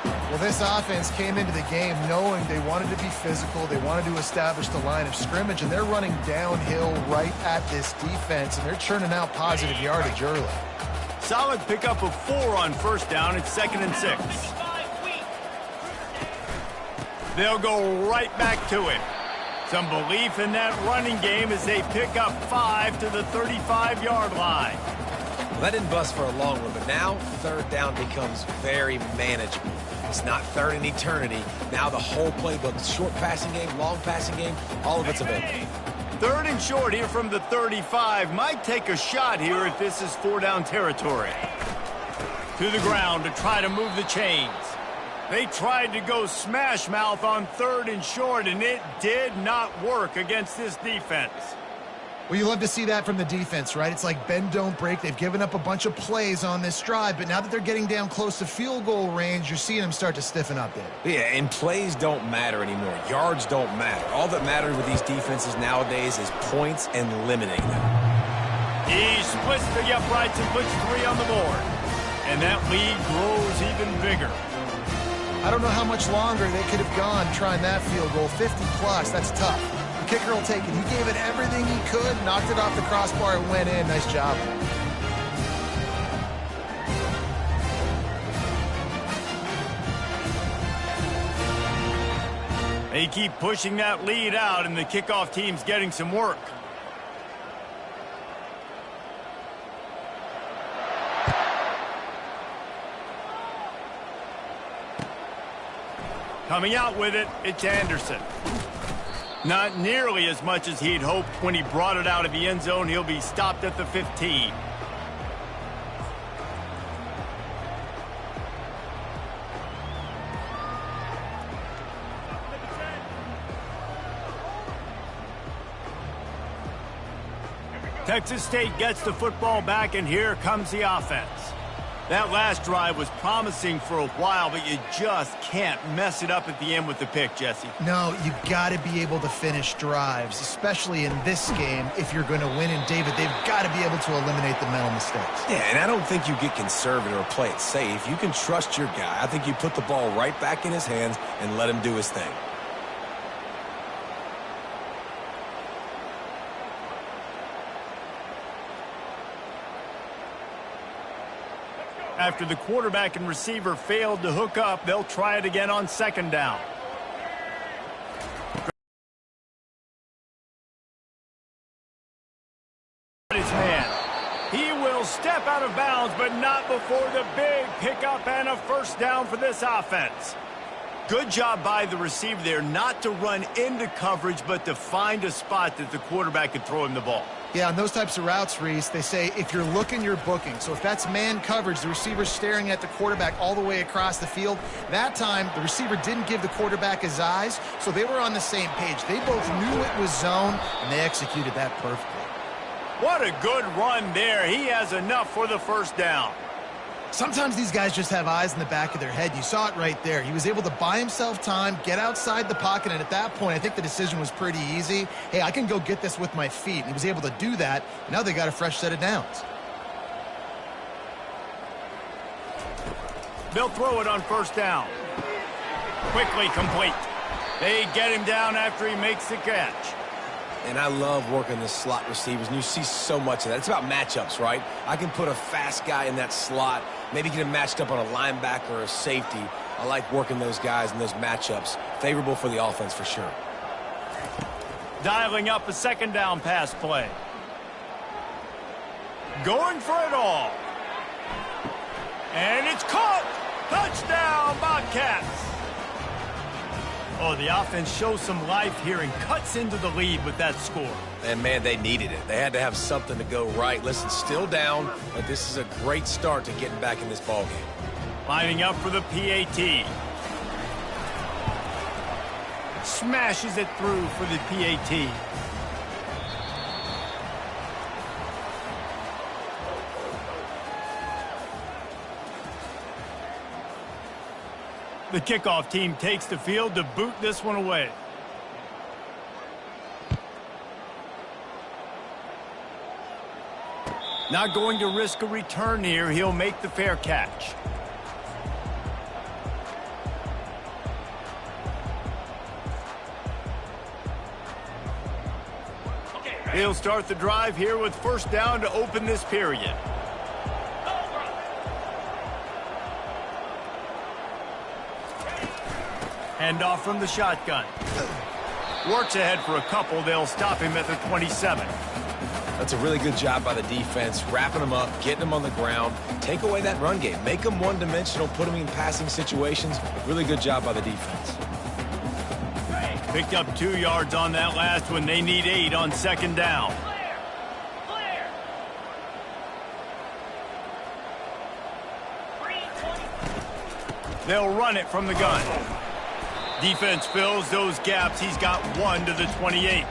Well, this offense came into the game knowing they wanted to be physical. They wanted to establish the line of scrimmage, and they're running downhill right at this defense, and they're churning out positive yardage early. Solid pickup of 4 on first down. It's 2nd and 6. They'll go right back to him. Some belief in that running game as they pick up 5 to the 35-yard line. Well, that didn't bust for a long one, but now third down becomes very manageable. It's not third in eternity. Now the whole playbook, short passing game, long passing game, all of it's available. 3rd and short here from the 35. Might take a shot here if this is 4-down territory. To the ground to try to move the chains. They tried to go smash mouth on 3rd and short, and it did not work against this defense. Well, you love to see that from the defense, right? It's like bend, don't break. They've given up a bunch of plays on this drive, but now that they're getting down close to field goal range, you're seeing them start to stiffen up there. Yeah, and plays don't matter anymore. Yards don't matter. All that matters with these defenses nowadays is points and limiting them. He splits the uprights and puts 3 on the board. And that lead grows even bigger. I don't know how much longer they could have gone trying that field goal. 50-plus, that's tough. The kicker will take it. He gave it everything he could, knocked it off the crossbar, and went in. Nice job. They keep pushing that lead out, and the kickoff team's getting some work. Coming out with it, it's Anderson. Not nearly as much as he'd hoped when he brought it out of the end zone. He'll be stopped at the 15. Texas State gets the football back, and here comes the offense. That last drive was promising for a while, but you just can't mess it up at the end with the pick, Jesse. No, you got to be able to finish drives, especially in this game if you're going to win. And, David, they've got to be able to eliminate the mental mistakes. Yeah, and I don't think you get conservative or play it safe. You can trust your guy. I think you put the ball right back in his hands and let him do his thing. After the quarterback and receiver failed to hook up, they'll try it again on 2nd down. His man. He will step out of bounds, but not before the big pickup and a first down for this offense. Good job by the receiver there not to run into coverage, but to find a spot that the quarterback could throw him the ball. Yeah, on those types of routes, Reese, they say if you're looking, you're booking. So if that's man coverage, the receiver's staring at the quarterback all the way across the field. That time, the receiver didn't give the quarterback his eyes, so they were on the same page. They both knew it was zone, and they executed that perfectly. What a good run there. He has enough for the first down. Sometimes these guys just have eyes in the back of their head. You saw it right there. He was able to buy himself time, get outside the pocket, and at that point, I think the decision was pretty easy. Hey, I can go get this with my feet. And he was able to do that. Now they got a fresh set of downs. They'll throw it on first down. Quickly complete. They get him down after he makes the catch. And I love working the slot receivers, and you see so much of that. It's about matchups, right? I can put a fast guy in that slot, maybe get him matched up on a linebacker or a safety. I like working those guys in those matchups. Favorable for the offense for sure. Dialing up a second down pass play. Going for it all. And it's caught. Touchdown, Bobcats. Oh, the offense shows some life here and cuts into the lead with that score. And, man, they needed it. They had to have something to go right. Listen, still down, but this is a great start to getting back in this ballgame. Lining up for the PAT. Smashes it through for the PAT. The kickoff team takes the field to boot this one away. Not going to risk a return here. He'll make the fair catch. He'll start the drive here with first down to open this period. Handoff from the shotgun. Works ahead for a couple. They'll stop him at the 27. That's a really good job by the defense, wrapping them up, getting them on the ground. Take away that run game. Make them one-dimensional, put them in passing situations. Really good job by the defense. Picked up 2 yards on that last one. They need 8 on second down. Clear. They'll run it from the gun. Defense fills those gaps. He's got 1 to the 28.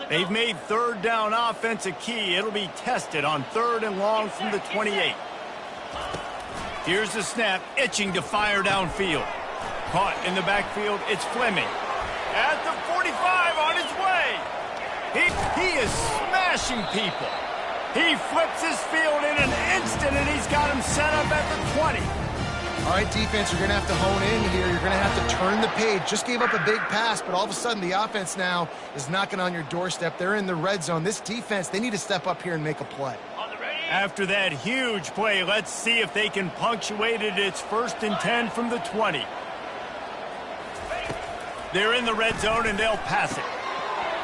They've made third down offense a key. It'll be tested on 3rd and long from the 28. Here's the snap, itching to fire downfield. Caught in the backfield, it's Fleming. At the 45 on his way. He is smashing people. He flips his field in an instant, and he's got him set up at the 20. All right, defense, you're going to have to hone in here. You're going to have to turn the page. Just gave up a big pass, but all of a sudden the offense now is knocking on your doorstep. They're in the red zone. This defense, they need to step up here and make a play. After that huge play, let's see if they can punctuate it. It's 1st and 10 from the 20. They're in the red zone, and they'll pass it.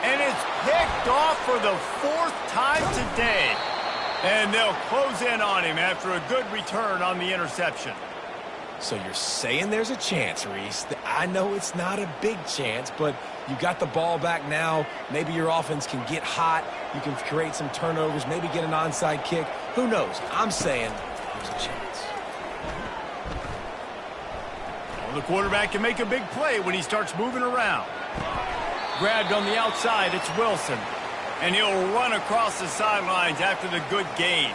And it's picked off for the 4th time today. And they'll close in on him after a good return on the interception. So you're saying there's a chance, Reese. I know it's not a big chance, but you got the ball back now. Maybe your offense can get hot. You can create some turnovers, maybe get an onside kick. Who knows? I'm saying there's a chance. Well, the quarterback can make a big play when he starts moving around. Grabbed on the outside, it's Wilson. And he'll run across the sidelines after the good gain.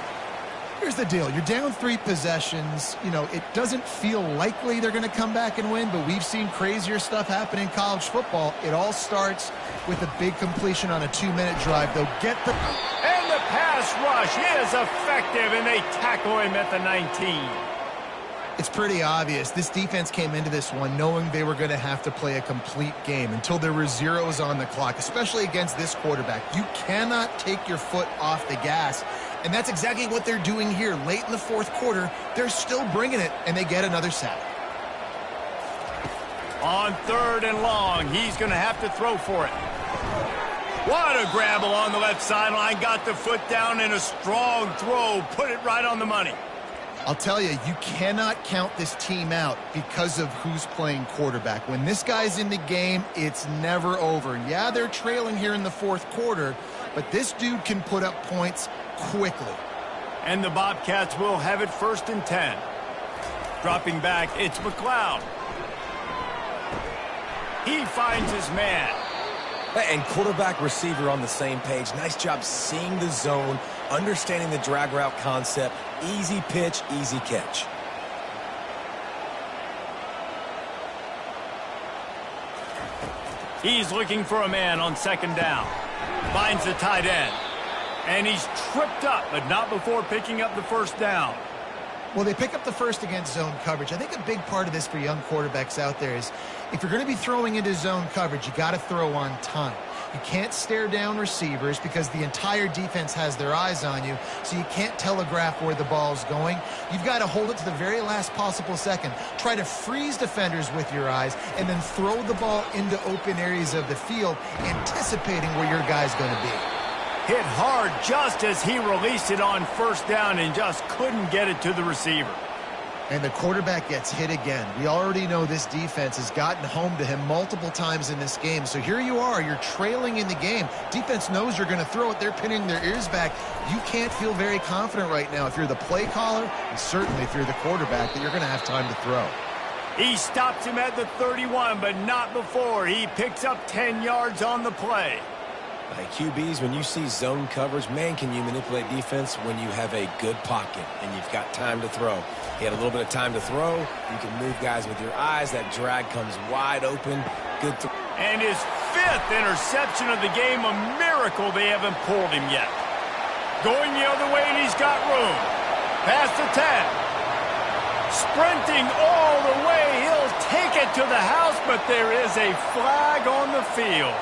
Here's the deal. You're down 3 possessions. You know, it doesn't feel likely they're going to come back and win, but we've seen crazier stuff happen in college football. It all starts with a big completion on a 2-minute drive. They'll get the... And the pass rush is effective, and they tackle him at the 19. It's pretty obvious. This defense came into this one knowing they were going to have to play a complete game until there were zeros on the clock, especially against this quarterback. You cannot take your foot off the gas. And that's exactly what they're doing here. Late in the 4th quarter, they're still bringing it, and they get another sack. On 3rd and long, he's going to have to throw for it. What a grab along the left sideline. Got the foot down in a strong throw. Put it right on the money. I'll tell you, you cannot count this team out because of who's playing quarterback. When this guy's in the game, it's never over. Yeah, they're trailing here in the fourth quarter, but this dude can put up points quickly. And the Bobcats will have it 1st and 10. Dropping back, it's McLeod. He finds his man. And quarterback receiver on the same page. Nice job seeing the zone, understanding the drag route concept. Easy pitch, easy catch. He's looking for a man on 2nd down. Finds the tight end. And he's tripped up, but not before picking up the 1st down. Well, they pick up the first against zone coverage. I think a big part of this for young quarterbacks out there is if you're going to be throwing into zone coverage, you got to throw on time. You can't stare down receivers because the entire defense has their eyes on you, so you can't telegraph where the ball's going. You've got to hold it to the very last possible second. Try to freeze defenders with your eyes and then throw the ball into open areas of the field, anticipating where your guy's going to be. Hit hard just as he released it on 1st down and just couldn't get it to the receiver. And the quarterback gets hit again. We already know this defense has gotten home to him multiple times in this game. So here you are, you're trailing in the game. Defense knows you're going to throw it. They're pinning their ears back. You can't feel very confident right now if you're the play caller, and certainly if you're the quarterback, that you're going to have time to throw. He stops him at the 31, but not before. He picks up 10 yards on the play. QBs, when you see zone coverage, man, can you manipulate defense when you have a good pocket and you've got time to throw. He had a little bit of time to throw. You can move guys with your eyes. That drag comes wide open. Good throw. And his 5th interception of the game, a miracle they haven't pulled him yet. Going the other way, and he's got room. Past the 10. Sprinting all the way. He'll take it to the house, but there is a flag on the field.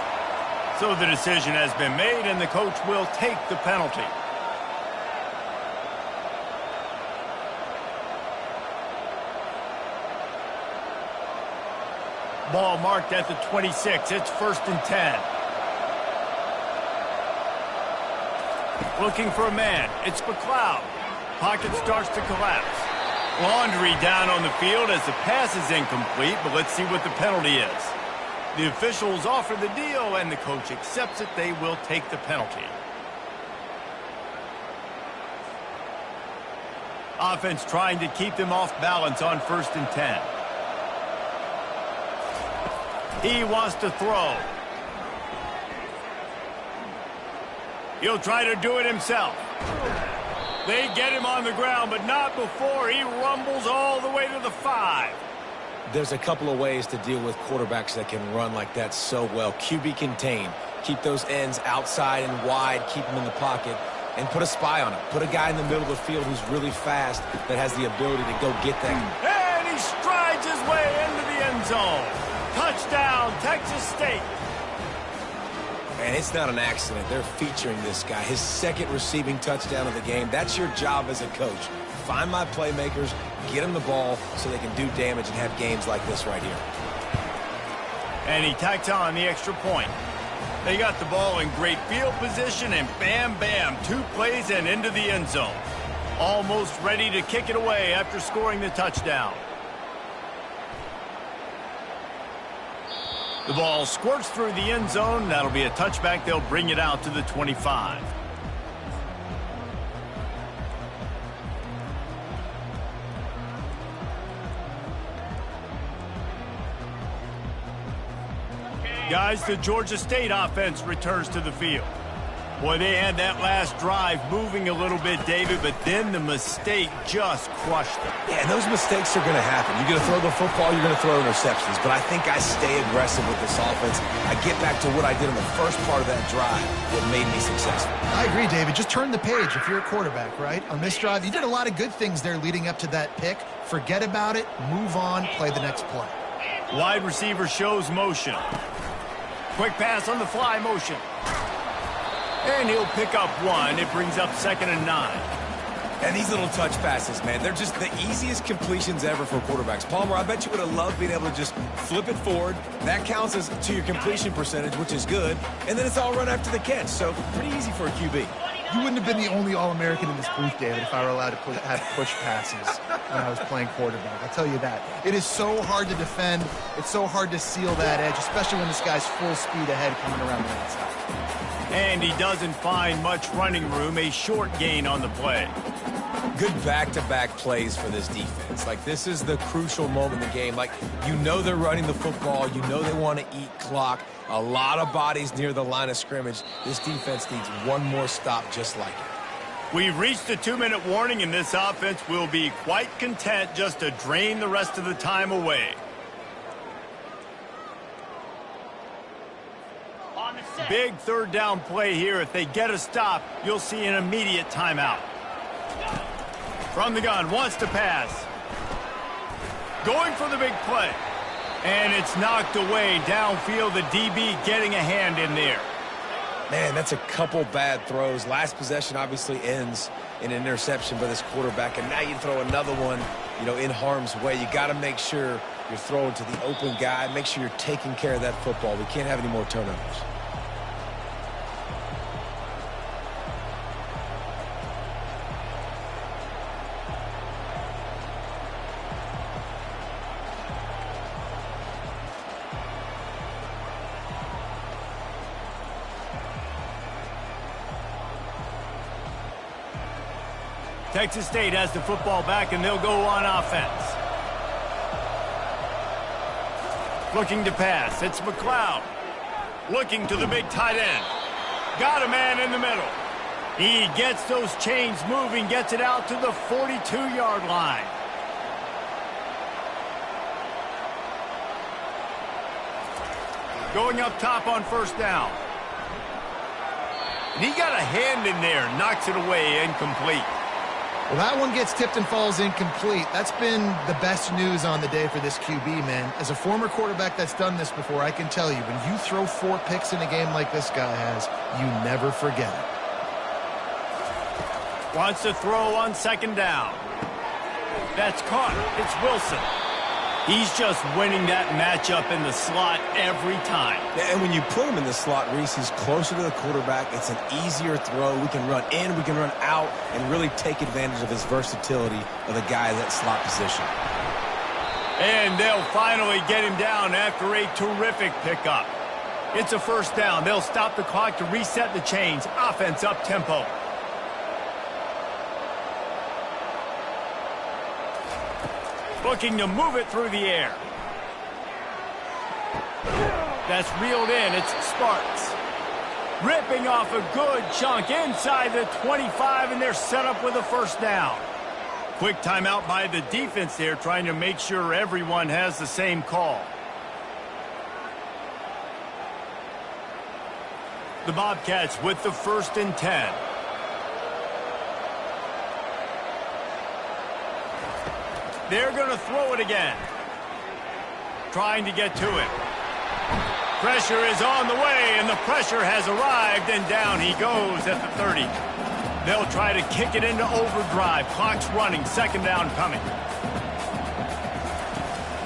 So the decision has been made, and the coach will take the penalty. Ball marked at the 26. It's 1st and 10. Looking for a man. It's McLeod. Pocket starts to collapse. Laundry down on the field as the pass is incomplete, but let's see what the penalty is. The officials offer the deal, and the coach accepts it. They will take the penalty. Offense trying to keep them off balance on 1st and 10. He wants to throw. He'll try to do it himself. They get him on the ground, but not before he rumbles all the way to the 5. There's a couple of ways to deal with quarterbacks that can run like that so well. QB contain. Keep those ends outside and wide. Keep them in the pocket. And put a spy on it. Put a guy in the middle of the field who's really fast that has the ability to go get that. And he strides his way into the end zone. Touchdown, Texas State. And it's not an accident. They're featuring this guy. His 2nd receiving touchdown of the game. That's your job as a coach. Find my playmakers, get them the ball so they can do damage and have games like this right here. And he tacks on the extra point. They got the ball in great field position, and bam, bam, 2 plays and into the end zone. Almost ready to kick it away after scoring the touchdown. The ball squirts through the end zone. That'll be a touchback. They'll bring it out to the 25. Guys, the Georgia State offense returns to the field. Boy, they had that last drive moving a little bit, David, but then the mistake just crushed them. Yeah, and those mistakes are going to happen. You're going to throw the football, you're going to throw interceptions. But I think I stay aggressive with this offense. I get back to what I did in the first part of that drive that made me successful. I agree, David. Just turn the page if you're a quarterback, right? On this drive, you did a lot of good things there leading up to that pick. Forget about it, move on, play the next play. Wide receiver shows motion. Quick pass on the fly motion. And he'll pick up 1. It brings up 2nd and 9. And these little touch passes, man, they're just the easiest completions ever for quarterbacks. Palmer, I bet you would have loved being able to just flip it forward. That counts as to your completion percentage, which is good. And then it's all run after the catch, so pretty easy for a QB. You wouldn't have been the only All-American in this booth, David, if I were allowed to have push passes when I was playing quarterback. I'll tell you that. It is so hard to defend. It's so hard to seal that edge, especially when this guy's full speed ahead coming around the outside. And he doesn't find much running room, a short gain on the play. Good back-to-back plays for this defense. Like, this is the crucial moment in the game. Like, you know they're running the football. You know they want to eat clock. A lot of bodies near the line of scrimmage. This defense needs one more stop just like it. We've reached the 2-minute warning, and this offense will be quite content just to drain the rest of the time away. On the set. Big third down play here. If they get a stop, you'll see an immediate timeout. From the gun, wants to pass. Going for the big play. And it's knocked away downfield. The DB getting a hand in there. Man, that's a couple bad throws. Last possession obviously ends in an interception by this quarterback, and now you throw another one, in harm's way. You got to make sure you're throwing to the open guy. Make sure you're taking care of that football. We can't have any more turnovers. Texas State has the football back, and they'll go on offense. Looking to pass. It's McLeod. Looking to the big tight end. Got a man in the middle. He gets those chains moving, gets it out to the 42-yard line. Going up top on first down. And he got a hand in there, knocks it away, incomplete. Well, that one gets tipped and falls incomplete. That's been the best news on the day for this QB, man. As a former quarterback that's done this before, I can tell you, when you throw 4 picks in a game like this guy has, you never forget it. Wants to throw on second down. That's caught. It's Wilson. He's just winning that matchup in the slot every time. And when you put him in the slot, Reese, he's closer to the quarterback. It's an easier throw. We can run in, we can run out, and really take advantage of his versatility of the guy in that slot position. And they'll finally get him down after a terrific pickup. It's a first down. They'll stop the clock to reset the chains. Offense up tempo. Looking to move it through the air. That's reeled in. It's Sparks. Ripping off a good chunk inside the 25, and they're set up with a first down. Quick timeout by the defense there, trying to make sure everyone has the same call. The Bobcats with the 1st and 10. They're going to throw it again. Trying to get to it. Pressure is on the way, and the pressure has arrived, and down he goes at the 30. They'll try to kick it into overdrive. Clock's running. Second down coming.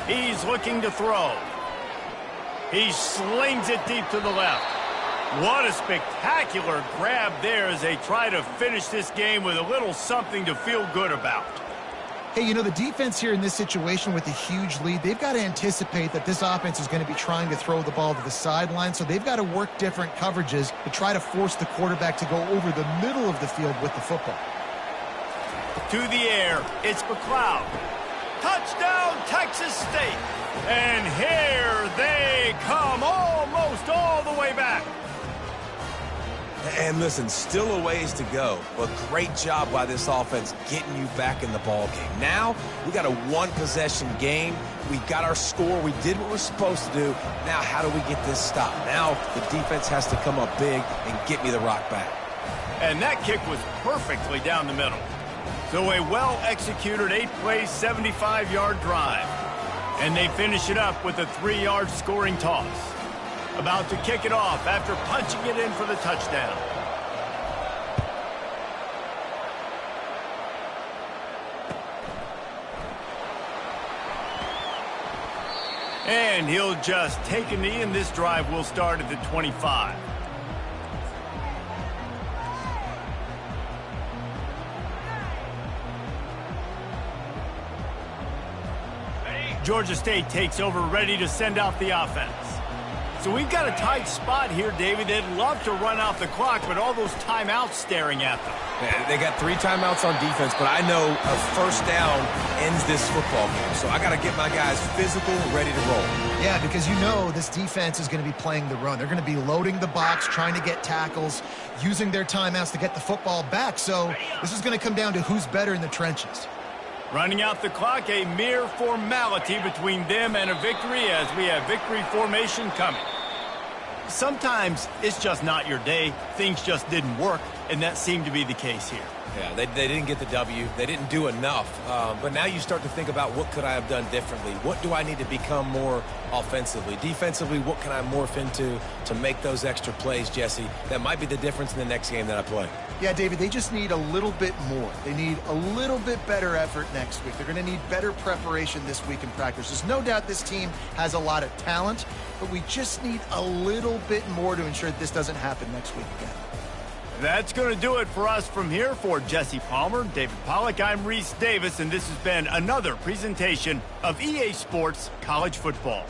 He's looking to throw. He slings it deep to the left. What a spectacular grab there as they try to finish this game with a little something to feel good about. Hey, the defense here in this situation with a huge lead, they've got to anticipate that this offense is going to be trying to throw the ball to the sideline, so they've got to work different coverages to try to force the quarterback to go over the middle of the field with the football. To the air, it's McLeod. Touchdown, Texas State. And here they come, almost all the way back. And listen, still a ways to go, but great job by this offense getting you back in the ball game. Now, we got a one-possession game. We got our score. We did what we're supposed to do. Now, how do we get this stop? Now, the defense has to come up big and get me the rock back. And that kick was perfectly down the middle. So a well-executed 8-play, 75-yard drive. And they finish it up with a 3-yard scoring toss. About to kick it off after punching it in for the touchdown. And he'll just take a knee, and this drive will start at the 25. Georgia State takes over, ready to send out the offense. So we've got a tight spot here, David. They'd love to run out the clock, but all those timeouts staring at them. Yeah, they got 3 timeouts on defense, but I know a first down ends this football game. So I got to get my guys physical, ready to roll. Yeah, because you know this defense is going to be playing the run. They're going to be loading the box, trying to get tackles, using their timeouts to get the football back. So this is going to come down to who's better in the trenches. Running out the clock, a mere formality between them and a victory as we have victory formation coming. Sometimes it's just not your day. Things just didn't work, and that seemed to be the case here. Yeah, they didn't get the W. They didn't do enough. But now you start to think about what could I have done differently? What do I need to become more offensively? Defensively, what can I morph into to make those extra plays, Jesse? That might be the difference in the next game that I play. Yeah, David, they just need a little bit more. They need a little bit better effort next week. They're going to need better preparation this week in practice. There's no doubt this team has a lot of talent, but we just need a little bit more to ensure that this doesn't happen next week again. That's going to do it for us from here. For Jesse Palmer, David Pollack, I'm Reese Davis, and this has been another presentation of EA Sports College Football.